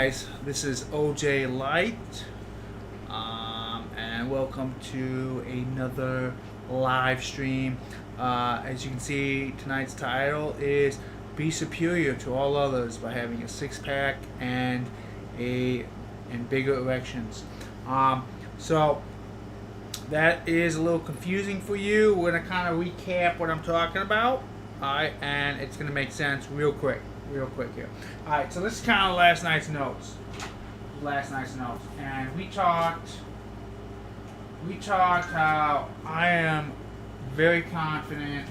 guys, this is OJ Light, and welcome to another live stream. As you can see, tonight's title is "Be Superior to All Others by Having a Six-Pack and Bigger Erections." So that is a little confusing for you. We're gonna kind of recap what I'm talking about, alright, and it's gonna make sense real quick here. Alright, so this is kind of last night's notes. And we talked how I am very confident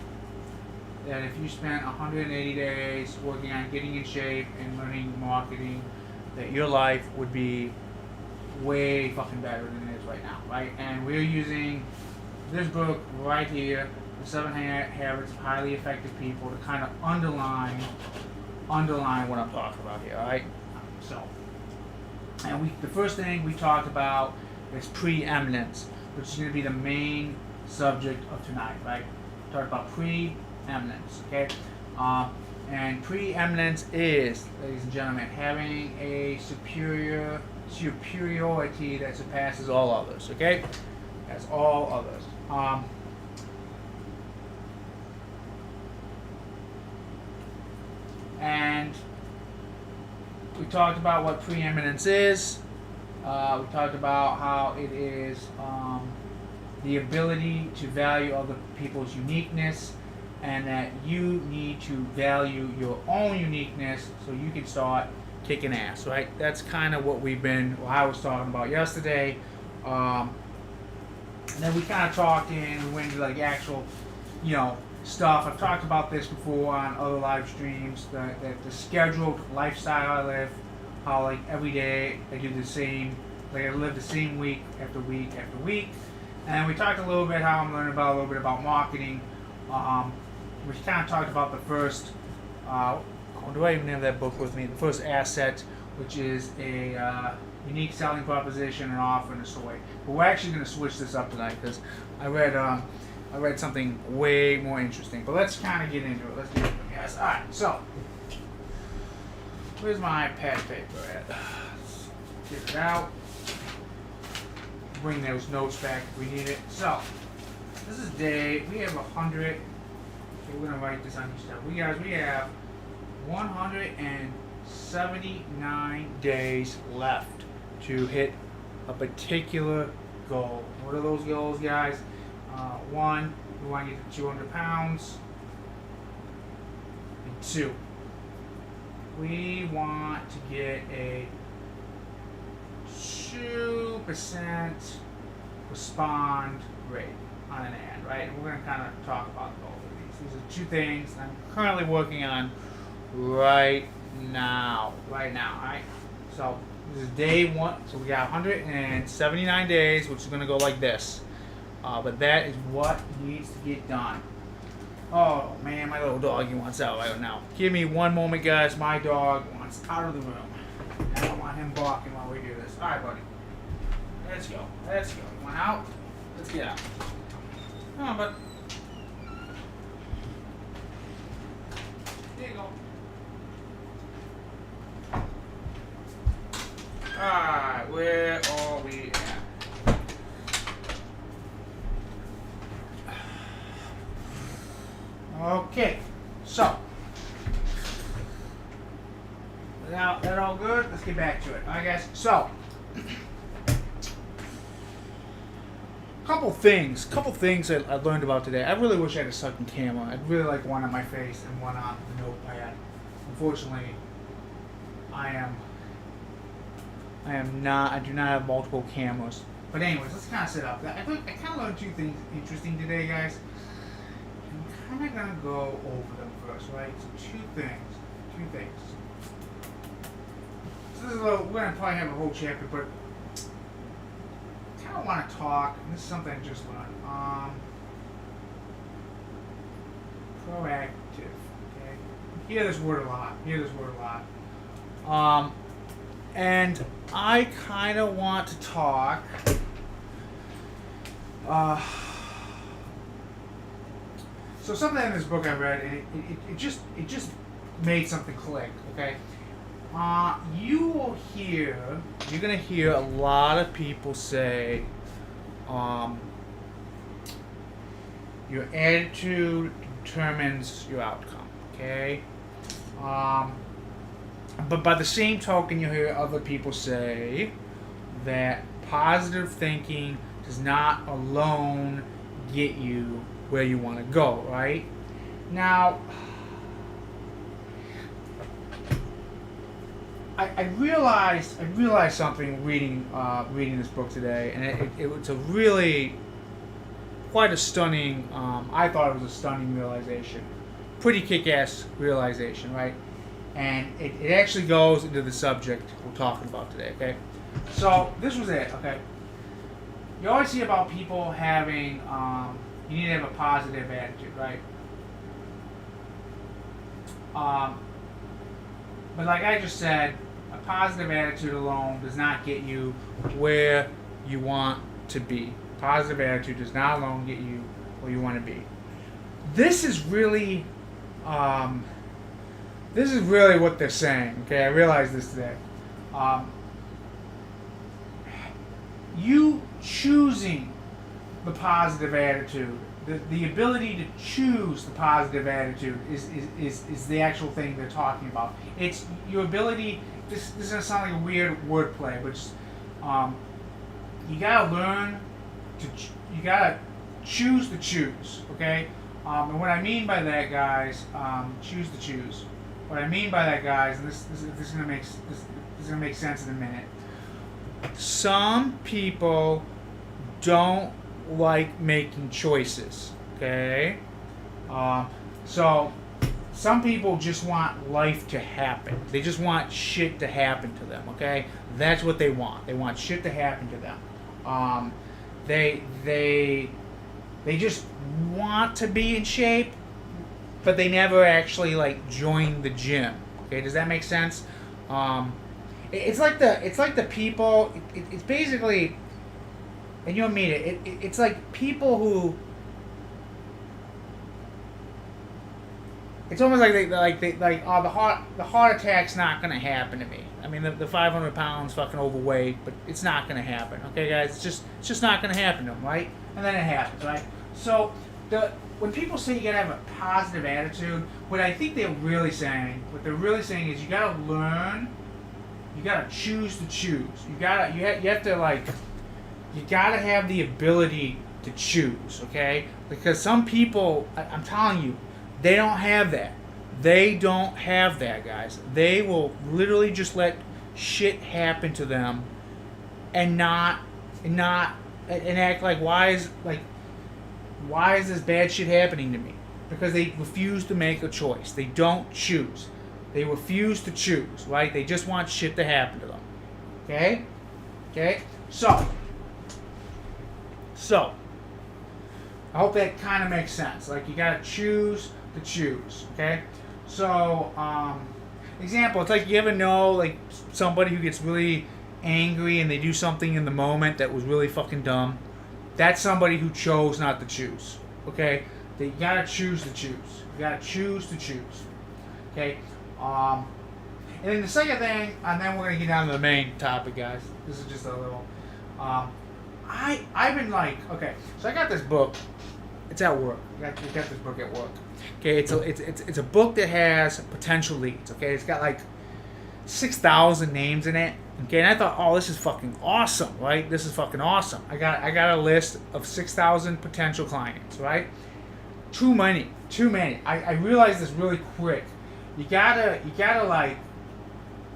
that if you spent 180 days working on getting in shape and learning marketing, that your life would be way fucking better than it is right now, right? And we're using this book right here, The 7 Habits of Highly Effective People, to kind of underline what I'm talking about here, alright? So, and the first thing we talked about is preeminence, which is going to be the main subject of tonight, right? Talk about preeminence, okay? And preeminence is, ladies and gentlemen, having a superiority that surpasses all others, okay? That's all others. And we talked about what preeminence is. We talked about how it is the ability to value other people's uniqueness, and that you need to value your own uniqueness so you can start kicking ass, right? That's kind of what I was talking about yesterday. And then we kind of talked we went into like actual, stuff. I've talked about this before on other live streams, the scheduled lifestyle I live, how like every day I do the same, like I live the same week after week after week. And we talked a little bit how I'm learning a little bit about marketing. We kind of talked about the first, do I even have that book with me? The first asset, which is a unique selling proposition, an offer, and a story. But we're actually going to switch this up tonight because I read something way more interesting. But let's kind of get into it. Let's get into it, guys. All right, so where's my pad paper at? Let's get it out. Bring those notes back if we need it. So this is we have 100. Okay, we're gonna write this on each stuff. We have 179 days left to hit a particular goal. What are those goals, guys? One, we want to get to 200 pounds. And two, we want to get a 2% respond rate on an ad, right? And we're going to kind of talk about both of these. These are two things I'm currently working on right now, right? So this is day one. So we got 179 days, which is going to go like this. But that is what needs to get done. Oh man, my little doggy wants out right now. Give me one moment, guys. My dog wants out of the room. I don't want him barking while we do this. All right, buddy. Let's go. You want out? Let's get out. Come on, bud. There you go. Alright, where are we at? Okay, so now that all good, let's get back to it. Alright, guys, so couple things I learned about today. I really wish I had a second camera. I'd really like one on my face and one on the notepad. Unfortunately, I do not have multiple cameras. But anyways, let's kind of set up. I kind of learned two things interesting today, guys. I'm kind of going to go over them first, right? So two things. So this is we're going to probably have a whole chapter, but I kind of want to talk, and this is something I just learned. Proactive, okay? You hear this word a lot. And I kind of want to talk so something in this book I read, and it just made something click, okay? you're gonna hear a lot of people say, your attitude determines your outcome. Okay. But by the same token, you hear other people say that positive thinking does not alone get you where you want to go. Right now. I realized something reading this book today, and it was a really quite a stunning. I thought it was a stunning realization, pretty kick-ass realization, right? And it actually goes into the subject we're talking about today. Okay, so this was it. Okay, you always see about people having you need to have a positive attitude, right? But like I just said, a positive attitude alone does not get you where you want to be. Positive attitude does not alone get you where you want to be. This is really what they're saying. Okay, I realized this today. You choosing the positive attitude, the ability to choose the positive attitude is the actual thing they're talking about. It's your ability. This is gonna sound like a weird wordplay, but just, you gotta learn to. You gotta choose to choose. Okay. And what I mean by that, guys, choose to choose. What I mean by that, guys, and this is gonna make sense in a minute. Some people don't like making choices. Okay. So some people just want life to happen. They just want shit to happen to them. Okay. That's what they want. They want shit to happen to them. They just want to be in shape, but they never actually like join the gym. Okay, does that make sense? It's like the people. It's basically, and you'll meet it. It's like people who. It's almost like the heart attack's not gonna happen to me. I mean the 500 pounds fucking overweight, but it's not gonna happen. Okay, guys, it's just not gonna happen to them, right? And then it happens, right? So when people say you gotta have a positive attitude, what I think they're really saying is you gotta learn, you gotta choose to choose. You gotta have the ability to choose, okay? Because some people, I'm telling you, they don't have that. They don't have that, guys. They will literally just let shit happen to them, and act like why is this bad shit happening to me? Because they refuse to make a choice. They don't choose. They refuse to choose, right? They just want shit to happen to them. Okay? Okay? So I hope that kind of makes sense. Like, you gotta choose to choose. Okay? So, example, it's like, you ever know, like, somebody who gets really angry and they do something in the moment that was really fucking dumb? That's somebody who chose not to choose. Okay? You gotta choose to choose. You gotta choose to choose. Okay? And then the second thing, and then we're gonna get down to the main topic, guys. This is just a little. I've been like, okay, so I got this book. It's at work. I got this book at work. Okay, it's a book that has potential leads. Okay, it's got like 6,000 names in it. Okay, and I thought, oh, this is fucking awesome, right? This is fucking awesome. I got a list of 6,000 potential clients, right? Too many. I realized this really quick. You gotta like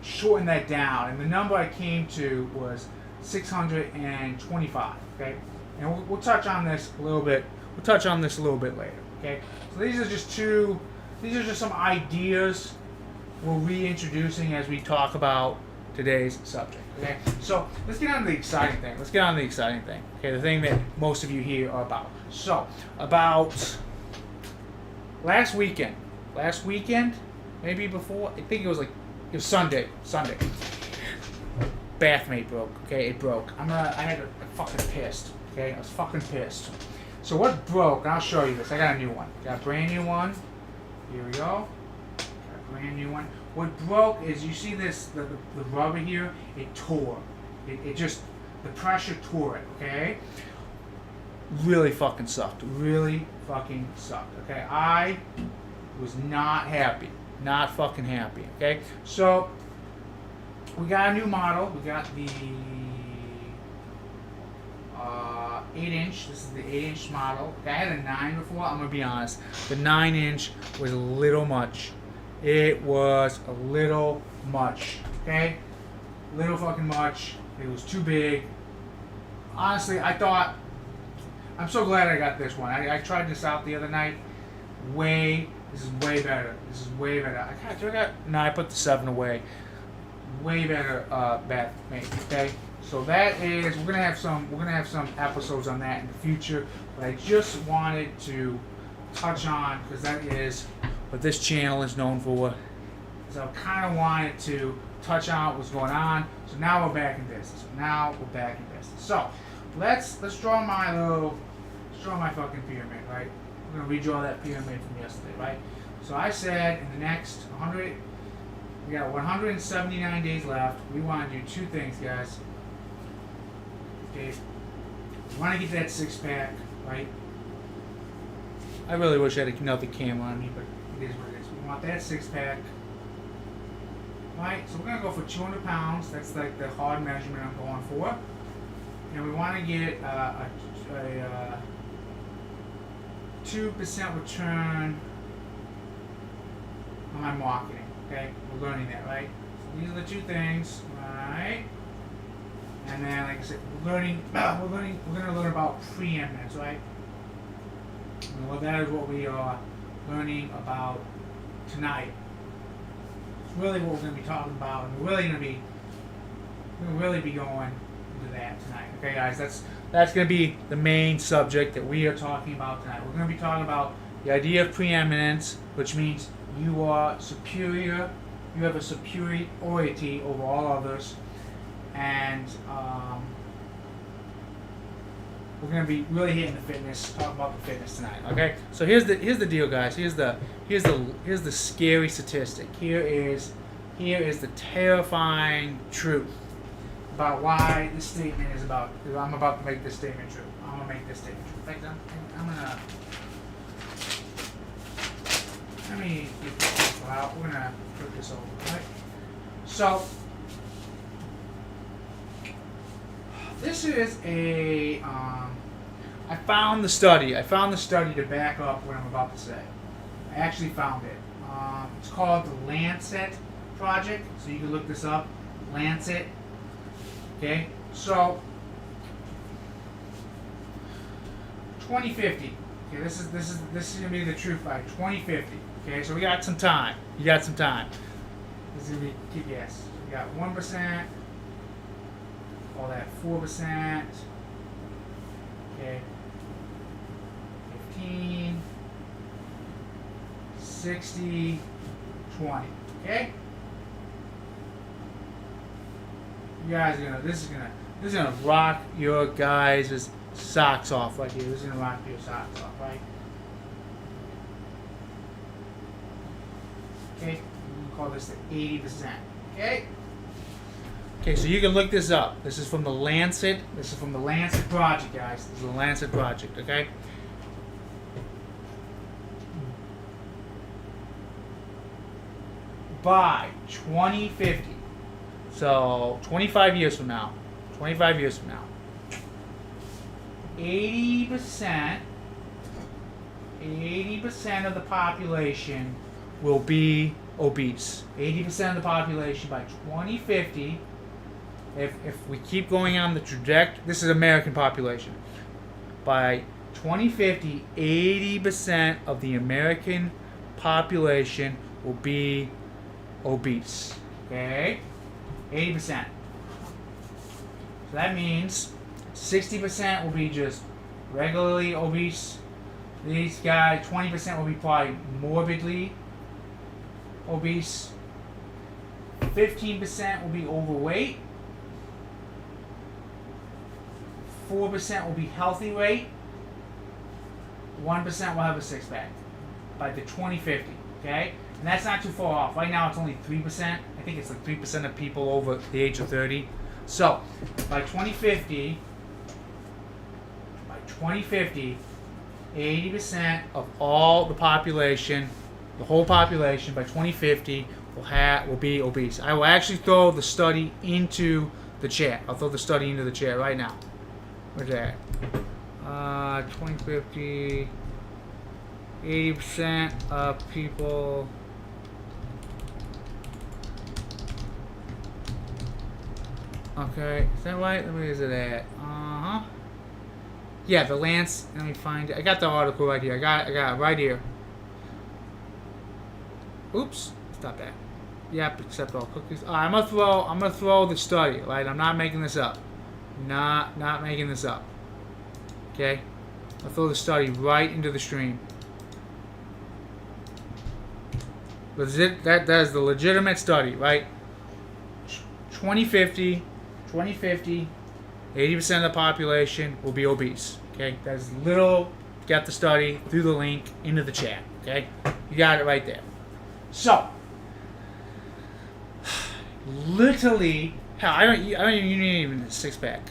shorten that down, and the number I came to was 625. Okay, and we'll touch on this a little bit. We'll touch on this a little bit later. Okay, so these are just some ideas we're reintroducing as we talk about today's subject. Okay, so let's get on to the exciting thing. Okay, the thing that most of you here are about. So, about last weekend, maybe before, I think it was Sunday. Bathmate broke. Okay, it broke. I fucking pissed. Okay, I was fucking pissed. So what broke? I'll show you this. I got a new one. Got a brand new one. Here we go. Got a brand new one. What broke is, you see this, the rubber here, it tore. It just, the pressure tore it, okay? Really fucking sucked. Really fucking sucked, okay? I was not happy. Not fucking happy, okay? So, we got a new model. We got the 8-inch. This is the 8-inch model. Okay, I had a 9 before. I'm going to be honest. The 9-inch was a little much. It was a little much, okay? Little fucking much. It was too big. Honestly, I thought, I'm so glad I got this one. I tried this out the other night. This is way better. This is way better. I put the 7 away. Way better bat mate, okay? So that is, we're gonna have some episodes on that in the future, but I just wanted to touch on, because that is what this channel is known for. So I kind of wanted to touch on what's going on. So now we're back in business. So let's draw my fucking pyramid, right? We're gonna redraw that pyramid from yesterday, right? So I said in the next 100, we got 179 days left. We want to do 2 things, guys. Okay, we want to get that 6-pack, right? I really wish I had another camera on me, but it is what it is. We want that 6-pack. Right, so we're going to go for 200 pounds. That's like the hard measurement I'm going for. And we want to get a 2% return on my marketing. Okay, we're learning that, right? So these are the 2 things, right? And then, like I said, we're going to learn about preeminence, right? And that is what we are learning about tonight. It's really what we're going to be talking about, and we're going to really be going into that tonight. Okay, guys, that's going to be the main subject that we are talking about tonight. We're going to be talking about the idea of preeminence, which means you are superior, you have a superiority over all others, and we're going to be really hitting the fitness, talk about the fitness tonight. Okay, so here's the deal, guys. Here's the scary statistic. Here is the terrifying truth about why this statement is about. I'm about to make this statement true. I'm gonna make this statement true. In fact, I'm gonna. Let me get this out. We're gonna put this over, right? So, this is a. I found the study. I found the study to back up what I'm about to say. I actually found it. It's called the Lancet Project. So you can look this up. Lancet. Okay. So, 2050. Okay. This is gonna be the truth by 2050. Okay. So we got some time. You got some time. This is gonna be kick ass. We got 1%. Call that 4%. Okay. 15, 60, 20. Okay? You guys are gonna this is gonna rock your guys' socks off right here. This is gonna rock your socks off, right? Okay? We can call this the 80%. Okay? Okay, so you can look this up. This is from the Lancet. This is from the Lancet Project, guys. This is the Lancet Project, okay? By 2050, so 25 years from now, 80% of the population will be obese. 80% of the population by 2050. If we keep going on the trajectory, this is American population. By 2050, 80% of the American population will be obese. Okay? 80%. So that means 60% will be just regularly obese. These guys, 20% will be probably morbidly obese. 15% will be overweight. 4% will be healthy weight. 1% will have a 6-pack by the 2050. Okay? And that's not too far off. Right now it's only 3%. I think it's like 3% of people over the age of 30. So by 2050, 80% of all the population, the whole population by 2050 will be obese. I will actually throw the study into the chat. I'll throw the study into the chat right now. Where's that? 2050, 80% of people. Okay, is that right? Where is it at? Yeah, the Lance. Let me find it. I got the article right here. I got it right here. Oops, stop that. Yep, accept all cookies. I'm gonna throw the study. Right, I'm not making this up. Not making this up. Okay, I'll throw the study right into the stream. That is the legitimate study, right? 2050, 80% of the population will be obese. Okay, that's literal. Get the study through the link into the chat. Okay, you got it right there. So, literally, hell, I don't even need a six pack,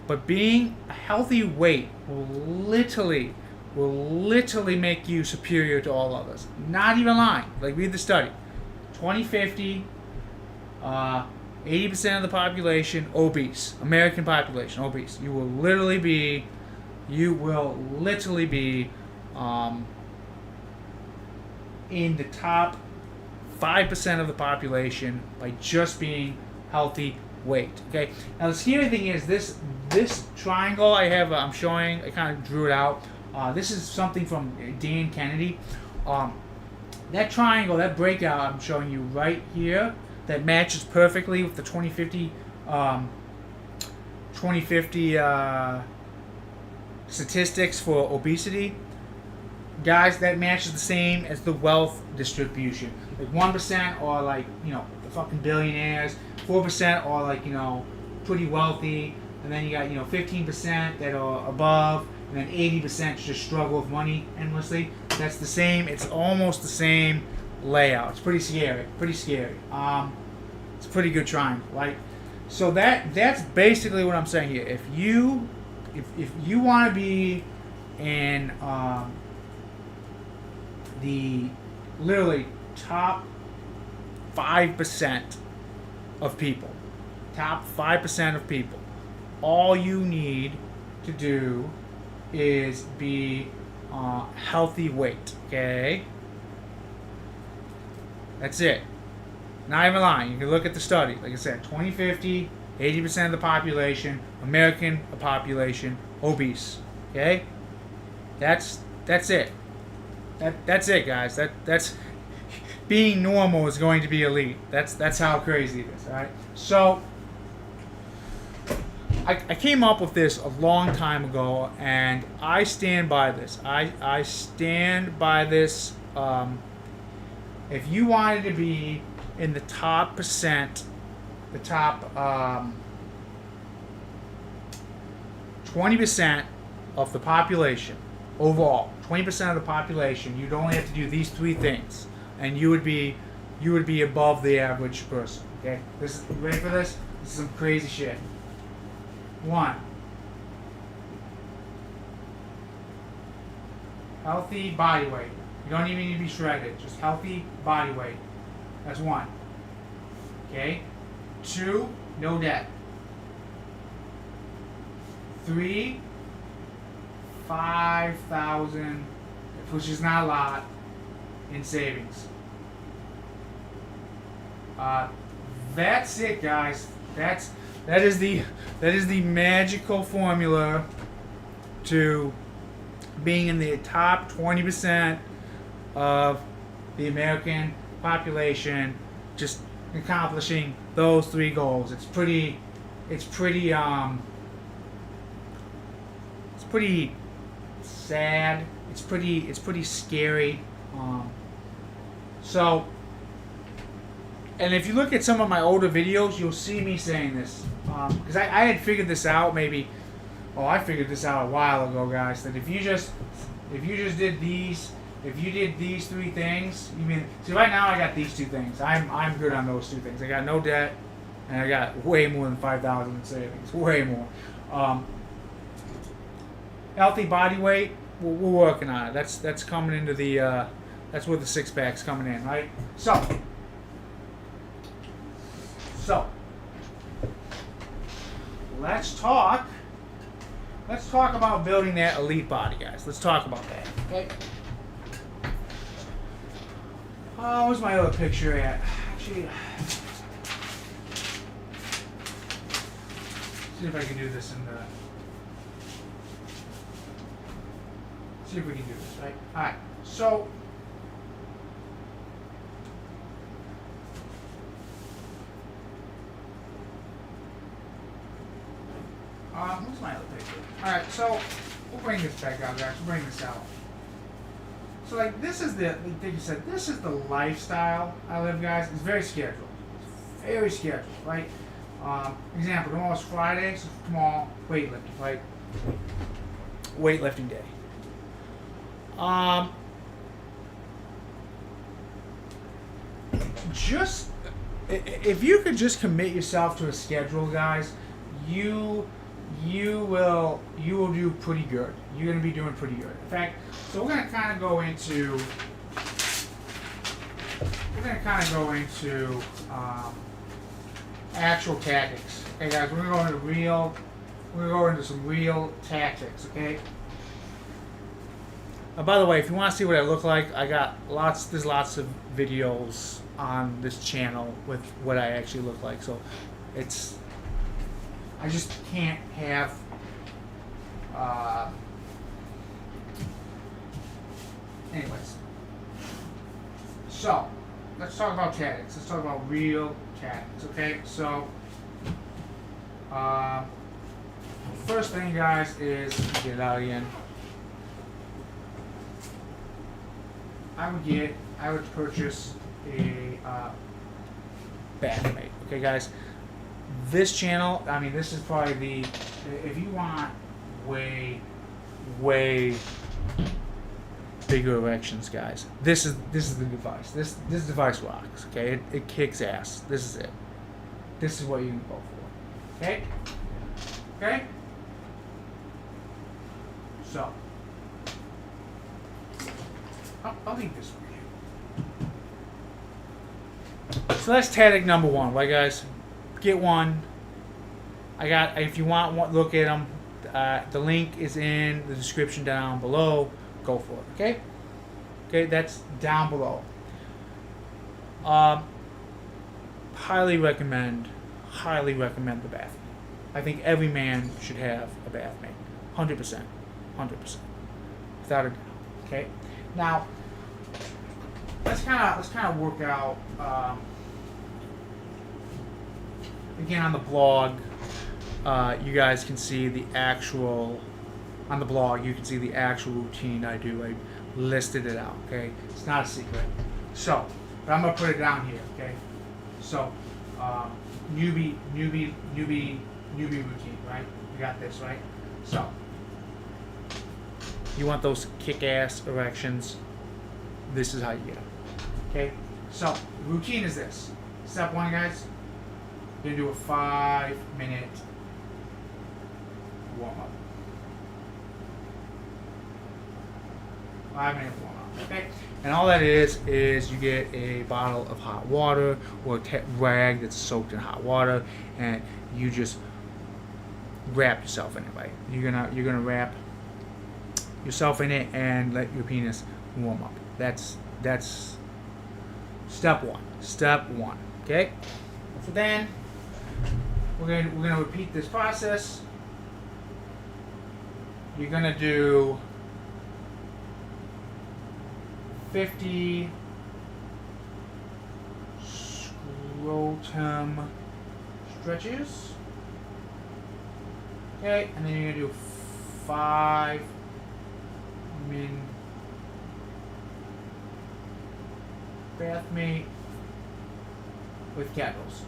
but being a healthy weight will literally make you superior to all others. Not even lying. Like, read the study. 2050, 80% of the population obese. American population obese. You will literally be in the top 5% of the population by just being healthy weight. Okay. Now the scary thing is this triangle I have. I'm showing. I kind of drew it out. This is something from Dan Kennedy. That triangle, that breakout I'm showing you right here, that matches perfectly with the 2050 statistics for obesity. Guys, that matches the same as the wealth distribution. Like 1% are like, the fucking billionaires, 4% are like, pretty wealthy, and then you got, 15% that are above, and then 80% just struggle with money endlessly. That's the same. It's almost the same layout. It's pretty scary. It's a pretty good triangle, right? So that's basically what I'm saying here. If you want to be in the literally top 5% of people, all you need to do is be healthy weight. Okay, that's it. Not even lying. You can look at the study. Like I said, 2050, 80% of the population, American population, obese. Okay, that's it. That's it, guys. That's being normal is going to be elite. That's how crazy it is. All right. So I came up with this a long time ago, and I stand by this. I stand by this. If you wanted to be in the top percent, the top 20% of the population overall, 20% of the population, you'd only have to do these three things, and you would be above the average person. Okay, you ready for this? This is some crazy shit. 1, healthy body weight. You don't even need to be shredded. Just healthy body weight. That's 1. Okay. 2, no debt. 3, 5,000, which is not a lot, in savings. That's it, guys. That is the magical formula to being in the top 20% of the American population, just accomplishing those 3 goals. It's pretty sad. It's pretty scary. So, and if you look at some of my older videos, you'll see me saying this. Because I had figured this out I figured this out a while ago, guys. That if you just did these If you did these 3 things, you mean, see right now I got these 2 things. I'm good on those 2 things. I got no debt, and I got way more than 5,000 in savings. Way more. Healthy body weight, we're working on it. That's coming into the. That's where the 6-pack's coming in, right? So. Let's talk about building that elite body, guys. Let's talk about that. Okay. Oh, where's my other picture at? Actually, see if I can do this in the. See if we can do this, right? All right. So. Where's my other picture? Alright, so we'll bring this back out, guys. We'll bring this out. So, like, this is like you said, this is the lifestyle I live, guys. It's very scheduled. It's very scheduled, right? Example, tomorrow's Friday, so tomorrow, weightlifting, right? Weightlifting day. Just, if you could just commit yourself to a schedule, guys, you will do pretty good. You're going to be doing pretty good. In fact, so we're going to kind of go into actual tactics. Okay, guys, we're going to go into some real tactics. Okay. By the way, if you want to see what I look like, there's lots of videos on this channel with what I actually look like. So I just can't have anyways. So let's talk about tactics. Let's talk about real tactics, okay? So first thing, guys, is get it out again. I would purchase a bathmate. Okay, guys. This channel, I mean, this is probably if you want way bigger erections, guys, this is the device. This device rocks. Okay, it kicks ass. This is it. This is what you can go for. Okay. Okay. So I'll leave this with you. So that's tactic number 1, right, guys? Get one. If you want one, look at them. The link is in the description down below. Go for it. Okay. Okay, that's down below. Highly recommend the bath. I think every man should have a bath mate. 100%, without a doubt. Okay. Now, let's kind of work out. Again, on the blog, you guys can see the actual. On the blog, you can see the actual routine I do. I listed it out. Okay, it's not a secret. So, but I'm gonna put it down here. Okay. So, newbie routine, right? You got this, right? So, you want those kick-ass erections? This is how you get them. Okay. So, the routine is this. Step 1, guys. You're gonna do a 5-minute warm-up. 5-minute warm-up. Okay. And all that is you get a bottle of hot water or a rag that's soaked in hot water, and you just wrap yourself in it. Right? You're gonna wrap yourself in it and let your penis warm up. That's step 1. Step 1. Okay. So then we're gonna repeat this process. You're gonna do 50 scrotum stretches. Okay, and then you're gonna do 5 min bath mate with kettlebells.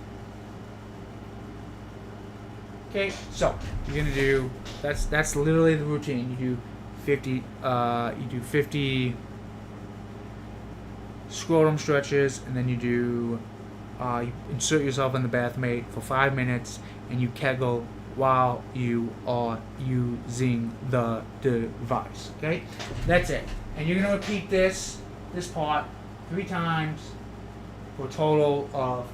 Okay, so you're gonna do that's literally the routine. You do 50 scrotum stretches, and then you do you insert yourself in the bath mate for 5 minutes, and you kegel while you are using the device. Okay, that's it. And you're gonna repeat this part 3 times for a total of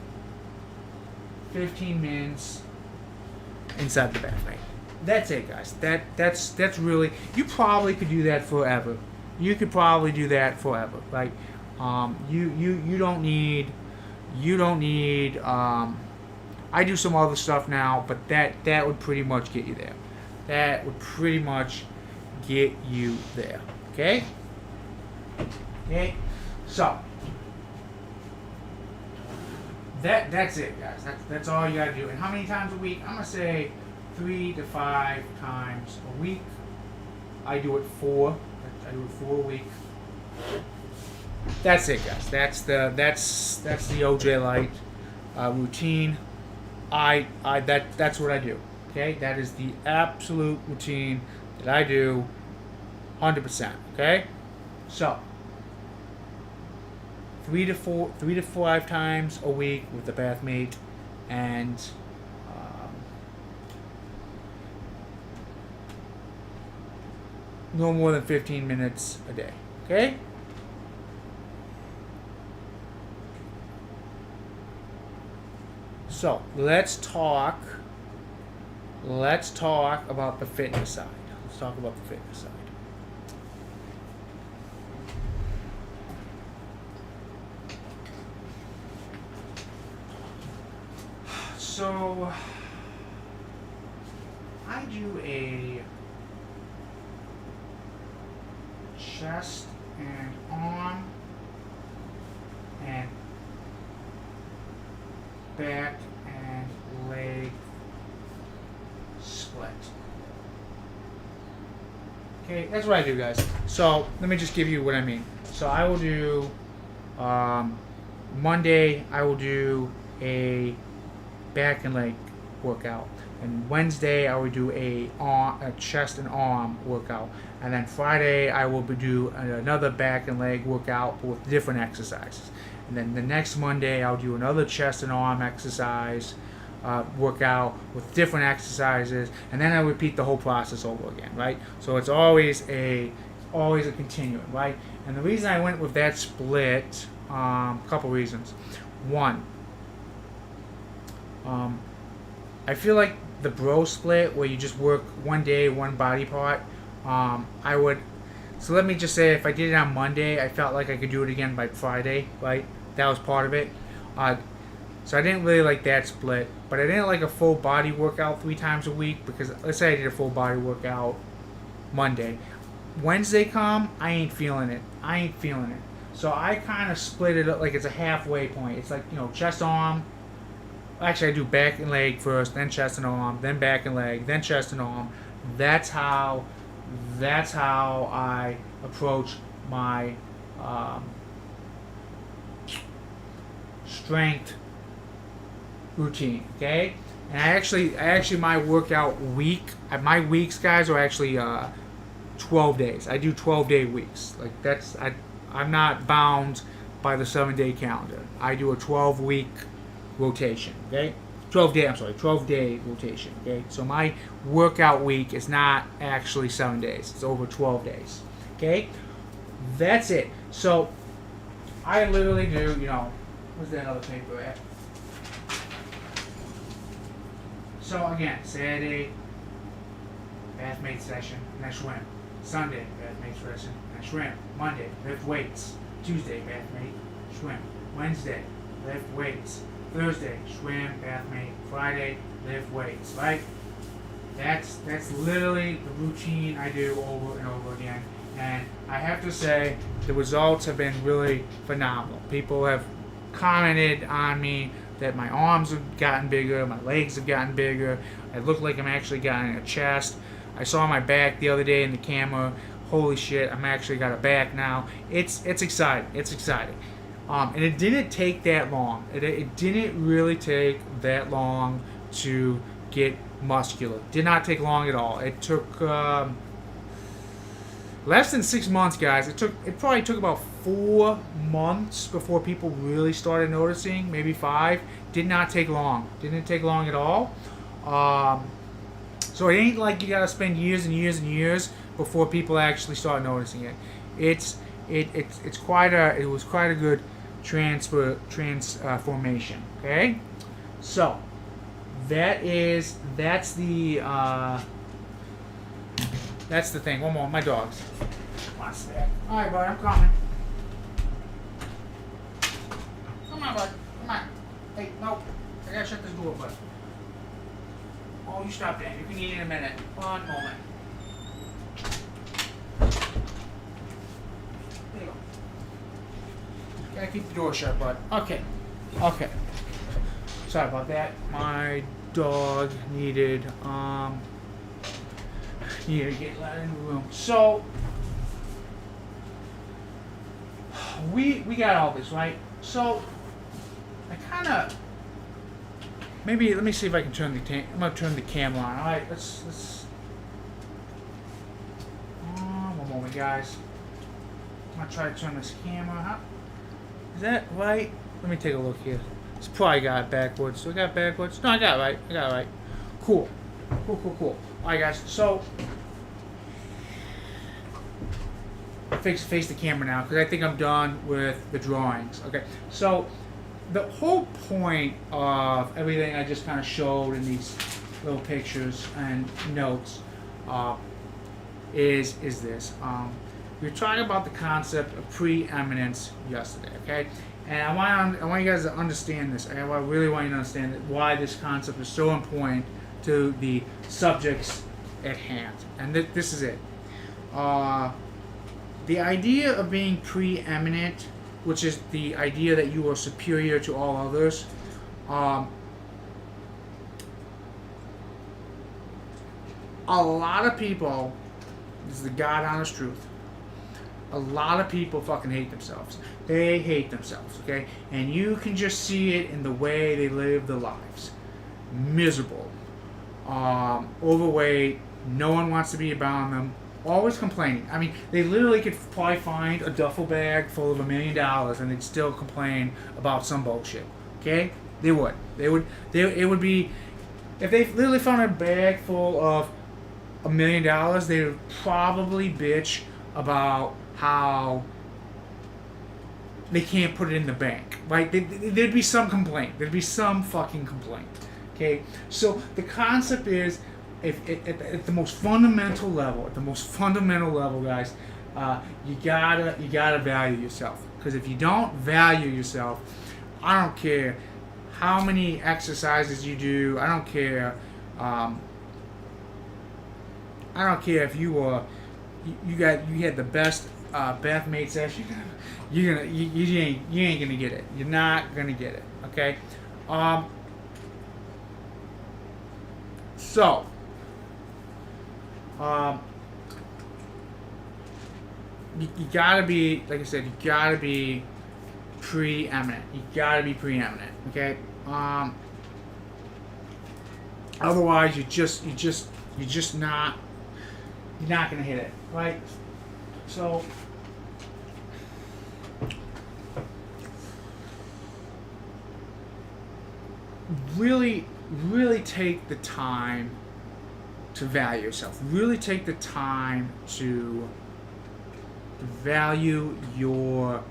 15 minutes inside the bath mate. That's it, guys. That's really, you probably could do that forever. You could probably do that forever. Like, you don't need. I do some other stuff now, but that would pretty much get you there. That would pretty much get you there. Okay. Okay. So that's it, guys. That's all you gotta do. And how many times a week? I'm gonna say 3 to 5 times a week. I do it 4. I do it 4 a week. That's it, guys. That's the OJ Light routine. That's what I do. Okay, that is the absolute routine that I do, 100%. Okay, so 3 to 5 times a week with the bath mate, and no more than 15 minutes a day. Okay. So let's talk about the fitness side. Let's talk about the fitness side. So I do a chest and arm and back and leg split. Okay, that's what I do, guys. So let me just give you what I mean. So I will do Monday. I will do a back and leg workout, and Wednesday I will do a chest and arm workout, and then Friday I will do another back and leg workout with different exercises. And then the next Monday, I'll do another chest and arm exercise workout with different exercises, and then I repeat the whole process over again, right? So it's always a continuum, right? And the reason I went with that split, a couple reasons. One, I feel like the bro split, where you just work one day, one body part, so let me just say, if I did it on Monday, I felt like I could do it again by Friday, right? That was part of it. So I didn't really like that split, but I didn't like a full body workout 3 times a week, because let's say I did a full body workout Monday. Wednesday come, I ain't feeling it. So I kind of split it up like it's a halfway point. It's like, chest, arm. Actually, I do back and leg first, then chest and arm, then back and leg, then chest and arm. That's how I approach my strength routine. Okay, and I actually my workout week, my weeks, guys, are actually 12 days. I do 12-day weeks. Like I'm not bound by the 7-day calendar. I do a 12-week rotation. Okay, 12-day rotation. Okay, so my workout week is not actually 7 days. It's over 12 days. Okay, that's it. So I literally do, where's that other paper at? So again, Saturday, bath mate session, and I swim. Sunday, bath mate session, and I swim. Monday, lift weights. Tuesday, bath mate, swim. Wednesday, lift weights. Thursday, swim, bath mate. Friday, lift weights. Right? That's literally the routine I do over and over again. And I have to say, the results have been really phenomenal. People have commented on me that my arms have gotten bigger, my legs have gotten bigger. I look like I'm actually getting a chest. I saw my back the other day in the camera. Holy shit, I'm actually got a back now. It's exciting. It's exciting. And it didn't take that long. It didn't really take that long to get muscular. Did not take long at all. It took less than 6 months, guys. It probably took about 4 months before people really started noticing, maybe 5. Did not take long. Didn't take long at all. So it ain't like you gotta spend years and years and years before people actually start noticing it. It was quite a good transformation. Okay, so that's the thing. One more, my dogs. Come on, Stack. All right, bud, I'm coming. Come on, bud. Come on. Hey, no, I gotta shut this door, bud. Oh, you stop that. You can eat in a minute. 1 moment. There you go. Gotta keep the door shut, bud. Okay. Sorry about that. My dog needed to get let in the room. So we got all this, right? So I kind of maybe let me see if I can turn I'm gonna turn the camera on. All right, let's. One moment, guys. I'm gonna try to turn this camera. Is that right? Let me take a look here. It's probably got it backwards. So I got it backwards. No, I got it right. Cool. All right, guys. So face the camera now because I think I'm done with the drawings. Okay. So the whole point of everything I just kind of showed in these little pictures and notes is this. We were talking about the concept of preeminence yesterday, okay? And I want you guys to understand this. I really want you to understand why this concept is so important to the subjects at hand. And this is it. The idea of being preeminent, which is the idea that you are superior to all others, a lot of people, this is the God honest truth, a lot of people fucking hate themselves. They hate themselves, okay? And you can just see it in the way they live their lives. Miserable, overweight, no one wants to be around them, always complaining. I mean, they literally could probably find a duffel bag full of $1 million and they'd still complain about some bullshit, okay? They would. It would be, if they literally found a bag full of $1 million, they would probably bitch about how they can't put it in the bank, right? There'd be some complaint. There'd be some fucking complaint, okay? So the concept is, if at the most fundamental level, guys, you gotta value yourself. Because if you don't value yourself, I don't care how many exercises you do. I don't care. I don't care if you had the best bath mate session. You ain't gonna get it. You're not gonna get it. Okay. So. You gotta be, like I said, you gotta be preeminent. Okay. Otherwise, you're not gonna hit it, right? So. Really take the time to value yourself. Really take the time to value your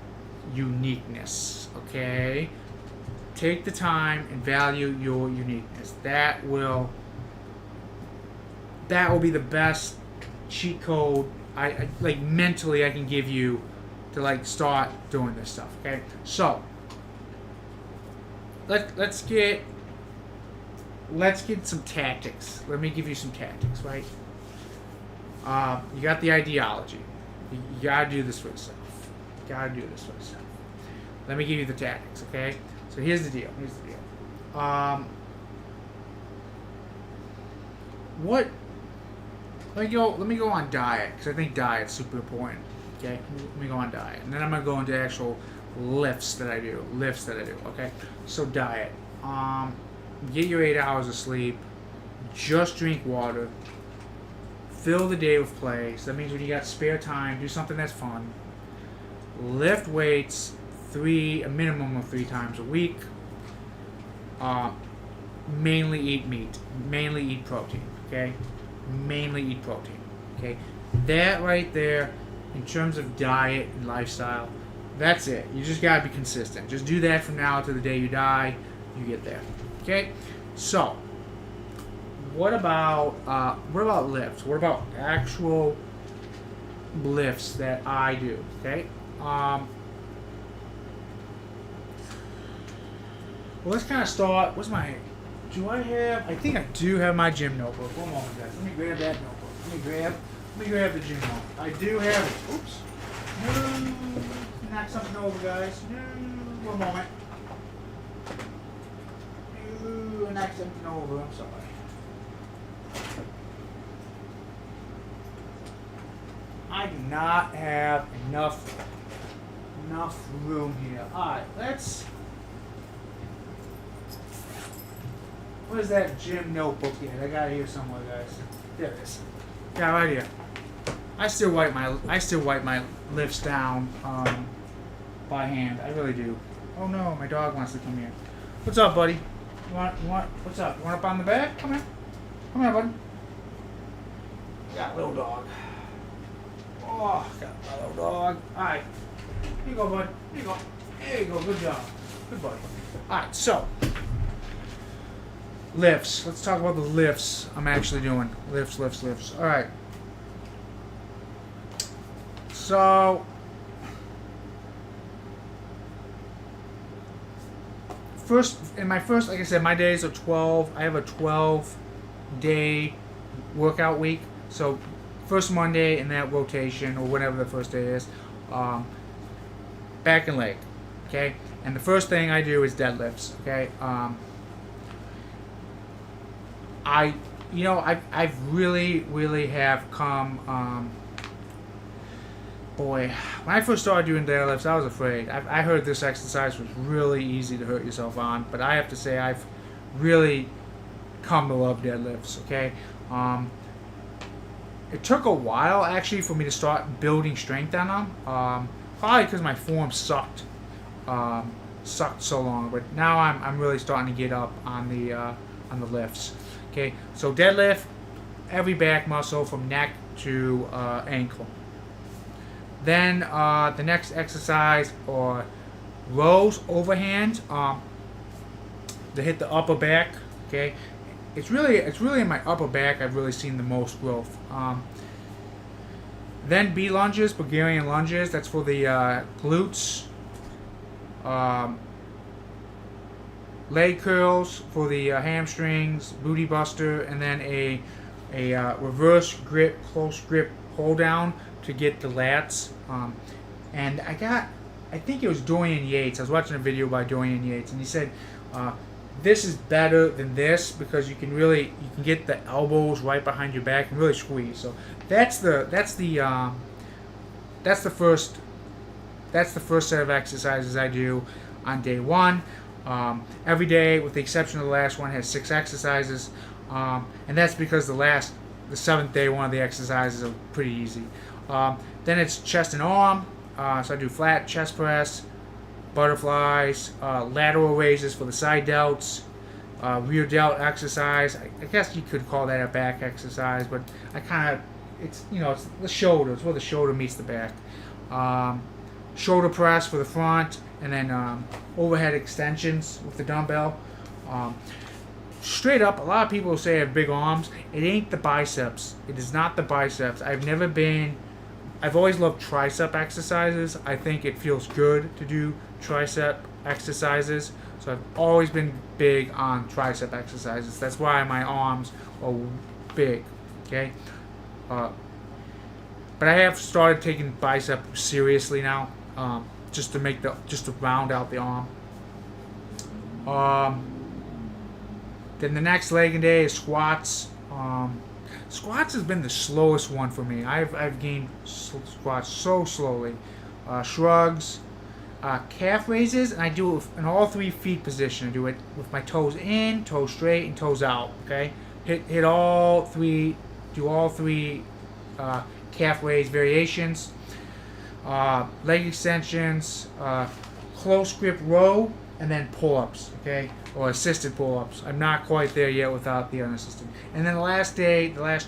uniqueness, okay? Take the time and value your uniqueness. That will be the best cheat code I like mentally I can give you to like start doing this stuff, okay? So let's get some tactics. Let me give you some tactics, right? You got the ideology. You gotta do this for yourself. Let me give you the tactics, okay? So here's the deal. Let me go on diet, because I think diet's super important. Okay? Let me go on diet. And then I'm gonna go into actual lifts that I do. Okay? So diet. Get your 8 hours of sleep. Just drink water. Fill the day with play. So that means when you got spare time, do something that's fun. lift weights a minimum of 3 times a week. Mainly eat meat. Mainly eat protein. Okay, mainly eat protein. Okay, that right there, in terms of diet and lifestyle, that's it. You just gotta be consistent. Just do that from now to the day you die. You get there. Okay, so what about lifts? What about actual lifts that I do? Okay. Well, let's kind of start. I think I do have my gym notebook. One moment, guys. Let me grab that notebook. Let me grab the gym notebook. I do have it. Oops. No, knock something over, guys. No, one moment. No, knock something over. I'm sorry. I do not have enough room here. Alright, where's that gym notebook at? I got it here somewhere, guys. There it is. Yeah, right here. I still wipe my lifts down by hand. I really do. Oh no, my dog wants to come here. What's up, buddy? You want what's up? You want up on the bed? Come here. Come here, buddy. Got a little dog. Oh, got my little dog. Alright. Here you go, bud. Here you go. There you go. Good job. Good buddy. Alright, so lifts. Let's talk about the lifts I'm actually doing. Lifts. Alright. So like I said, my days are 12. I have a 12-day workout week. So first Monday in that rotation, or whatever the first day is, back and leg. Okay? And the first thing I do is deadlifts. Okay? I've really have come. Boy, when I first started doing deadlifts, I was afraid. I heard this exercise was really easy to hurt yourself on, but I have to say I've really come to love deadlifts. Okay, it took a while actually for me to start building strength on them. Probably because my form sucked so long, but now I'm really starting to get up on the lifts. Okay, so deadlift, every back muscle from neck to ankle. Then the next exercise are rows overhand to hit the upper back. Okay, it's really in my upper back I've really seen the most growth. Then B lunges, Bulgarian lunges. That's for the glutes. Leg curls for the hamstrings, booty buster, and then a reverse grip, close grip hold down to get the lats. And I think it was Dorian Yates. I was watching a video by Dorian Yates, and he said this is better than this because you can get the elbows right behind your back and really squeeze. So that's the first set of exercises I do on day one. Every day, with the exception of the last one, has 6 exercises, and that's because the 7th day, one of the exercises are pretty easy. Then it's chest and arm, so I do flat chest press, butterflies, lateral raises for the side delts, rear delt exercise. I guess you could call that a back exercise, but it's the shoulder. It's where the shoulder meets the back. Shoulder press for the front, and then overhead extensions with the dumbbell. Straight up, a lot of people say I have big arms. It ain't the biceps. It is not the biceps. I've always loved tricep exercises. I think it feels good to do tricep exercises. So I've always been big on tricep exercises. That's why my arms are big. Okay? But I have started taking bicep seriously now. Just to round out the arm. Then the next leg and day is squats. Squats has been the slowest one for me. I've gained squats so slowly. Shrugs, calf raises, and I do it in all 3 feet position. I do it with my toes in, toes straight, and toes out. Okay, hit all 3. Do all 3 calf raise variations. leg extensions, close grip row, and then pull-ups, okay, or assisted pull-ups. I'm not quite there yet without the unassisted. And then the last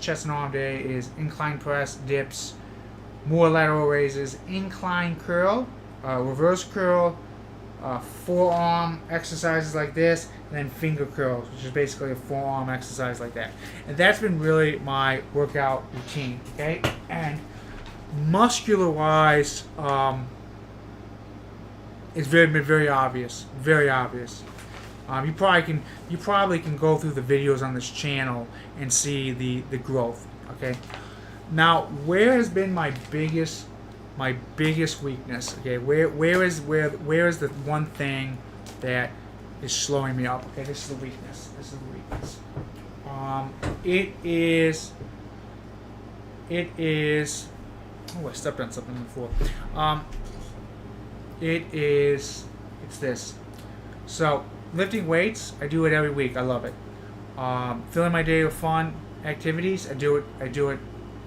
chest and arm day is incline press, dips, more lateral raises, incline curl, reverse curl, forearm exercises like this, and then finger curls, which is basically a forearm exercise like that. And that's been really my workout routine, okay? And muscular-wise, it's been very obvious, very obvious. You probably can go through the videos on this channel and see the growth, okay? Now, where has been my biggest weakness? Okay, where is the one thing that is slowing me up? Okay, this is the weakness. This is the weakness. It is. Oh, I stepped on something before. It's this. So lifting weights, I do it every week. I love it. Filling my day with fun activities, I do it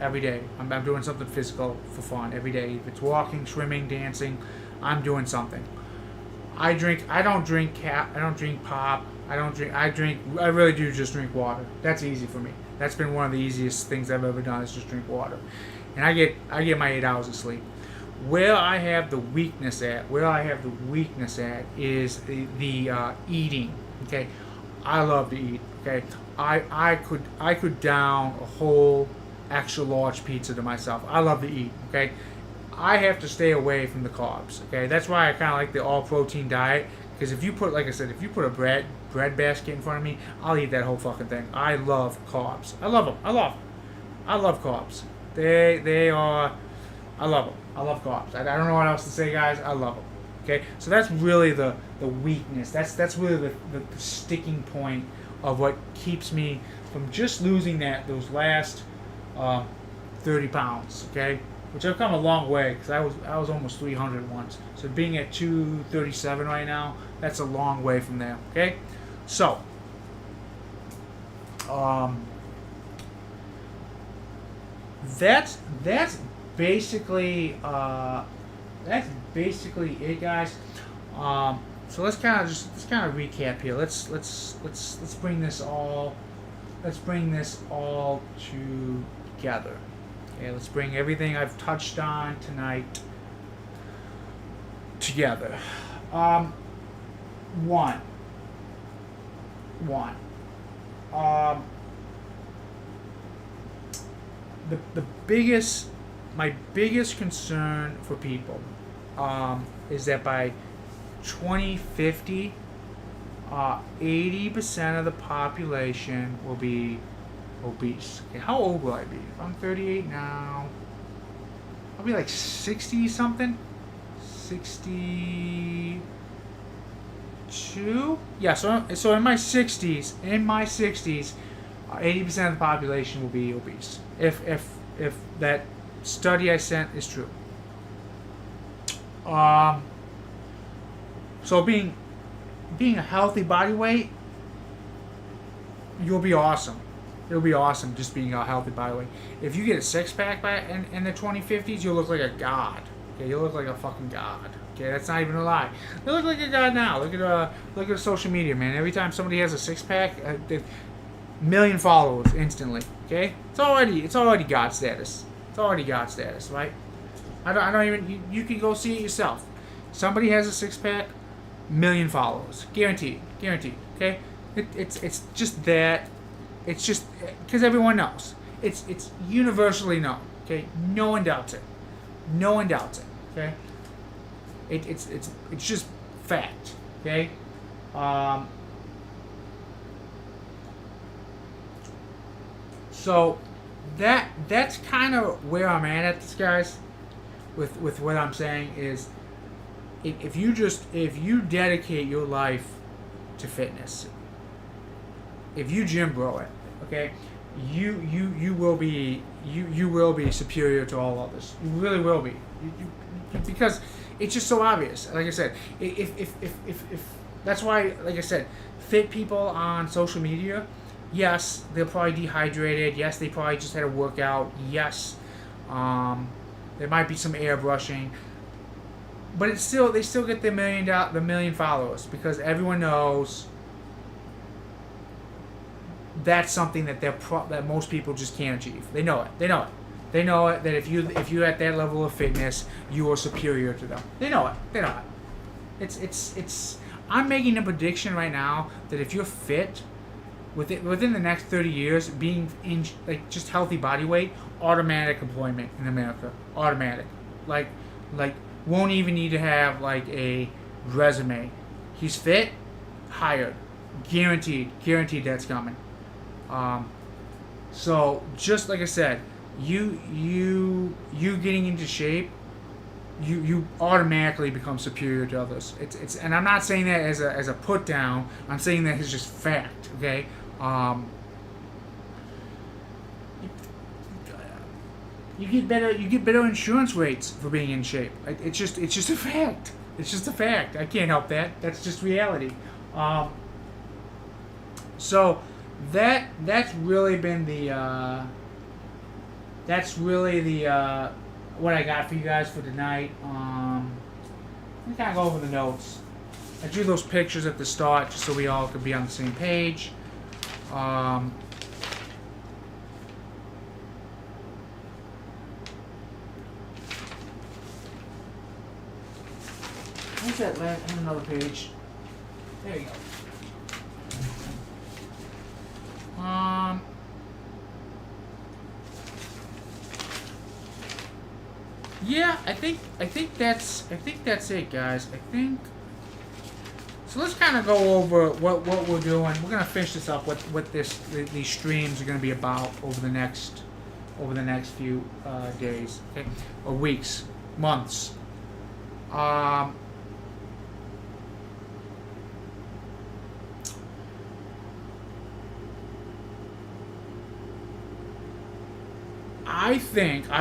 every day. I'm doing something physical for fun every day. If it's walking, swimming, dancing, I'm doing something. I don't drink pop. I really do just drink water. That's easy for me. That's been one of the easiest things I've ever done is just drink water. And I get my 8 hours of sleep. Where I have the weakness at is the eating. Okay, I love to eat. Okay, I could down a whole extra large pizza to myself. I love to eat. Okay, I have to stay away from the carbs. Okay, that's why I kind of like the all protein diet. Because if you put a bread basket in front of me, I'll eat that whole fucking thing. I love carbs. I love them. I love carbs. They are. I love them. I love carbs. I don't know what else to say, guys. I love them. Okay, so that's really the weakness. That's really the sticking point of what keeps me from just losing those last 30 pounds. Okay, which I've come a long way because I was almost 300 once. So being at 237 right now, that's a long way from there. Okay, so that's basically it, guys. So let's kind of recap here. Let's bring this all together. Okay, let's bring everything I've touched on tonight together. One. My biggest concern for people is that by 2050, 80% of the population will be obese. Okay, how old will I be? If I'm 38 now, I'll be like 60 something. 62. Yeah. So in my 60s, 80% of the population will be obese. If that study I sent is true. So being a healthy body weight, you'll be awesome. It'll be awesome just being a healthy body weight. If you get a six-pack in the 2050s, you'll look like a god. Okay, you'll look like a fucking god. Okay, that's not even a lie. You look like a god now. Look at social media, man. Every time somebody has a six-pack, million followers instantly. Okay, it's already god status. It's already god status, right? I don't even. You can go see it yourself. Somebody has a six-pack, million followers, guaranteed. Okay, it's just that. It's just because everyone knows. It's universally known. Okay, no one doubts it. Okay, it's just fact. Okay, so that's kind of where I'm at this, guys. With what I'm saying is, if you dedicate your life to fitness, if you gym bro it, okay, you will be superior to all others. You really will be, because it's just so obvious. Like I said, if that's why, like I said, fit people on social media, yes, they're probably dehydrated. Yes, they probably just had a workout. Yes, There might be some airbrushing, but it's still they still get the million followers because everyone knows that's something that that most people just can't achieve. They know it. They know it that if you're at that level of fitness, you are superior to them. They know it. It's. I'm making a prediction right now that if you're fit, within the next 30 years, being in like just healthy body weight, automatic employment in America, automatic. Like won't even need to have like a resume. He's fit, hired, guaranteed that's coming. So just like I said, you getting into shape, you automatically become superior to others. It's and I'm not saying that as a put down. I'm saying that it's just fact. Okay. You get better insurance rates for being in shape. It's just a fact. It's just a fact. I can't help that. That's just reality. So that's really been the what I got for you guys for tonight. Let me kind of go over the notes. I drew those pictures at the start just so we all could be on the same page. What's that last? On another page. There you go. Yeah, I think that's it, guys. So. Let's kind of go over what we're doing. We're gonna finish this up. What these streams are gonna be about over the next few days, okay, or weeks, months. I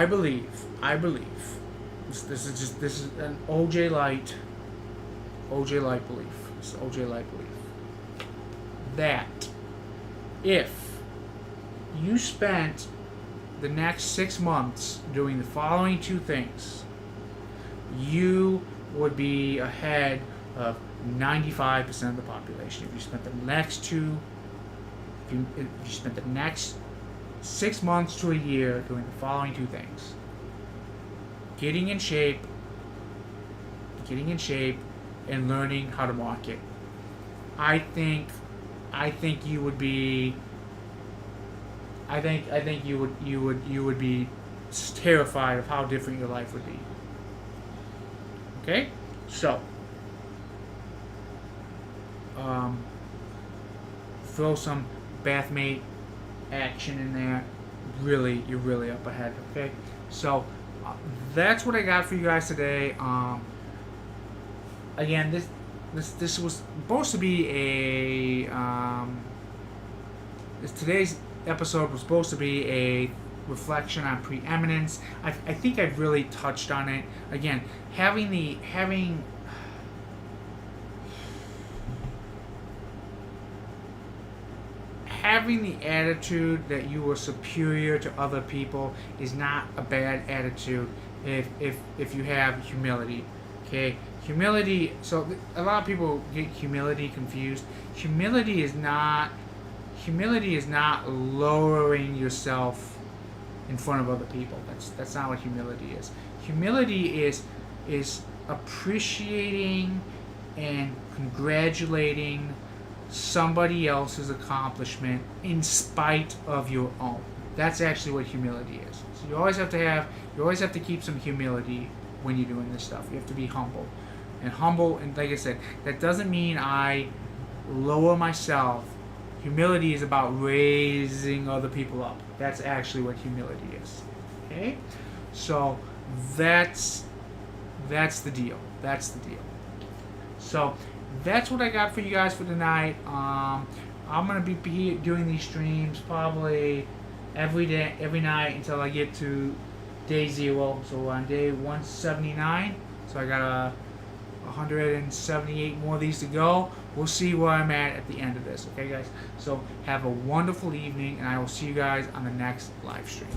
believe. This is an OJ Light belief. It's OJ Light belief that if you spent the next 6 months doing the following two things, you would be ahead of 95% of the population. If you spent the next 6 months to a year doing the following two things: getting in shape, and learning how to market. I think you would be. I think you would be terrified of how different your life would be. Okay, so throw some bathmate action in there. You're really up ahead. Okay, so that's what I got for you guys today. Again, this was supposed to be today's episode was supposed to be a reflection on preeminence. I think I've really touched on it. Again, having the attitude that you are superior to other people is not a bad attitude if you have humility. Okay, humility. So a lot of people get humility confused. Humility is not lowering yourself in front of other people. That's not what humility is. Humility is appreciating and congratulating somebody else's accomplishment in spite of your own. That's actually what humility is. So you always have to keep some humility when you're doing this stuff. You have to be humble. And like I said, that doesn't mean I lower myself. Humility is about raising other people up. That's actually what humility is. Okay? So that's the deal. So that's what I got for you guys for tonight. I'm gonna be doing these streams probably every night until I get to day 0. So on day 179. So I got 178 more of these to go. We'll see where I'm at the end of this. Okay, guys? So have a wonderful evening, and I will see you guys on the next live stream.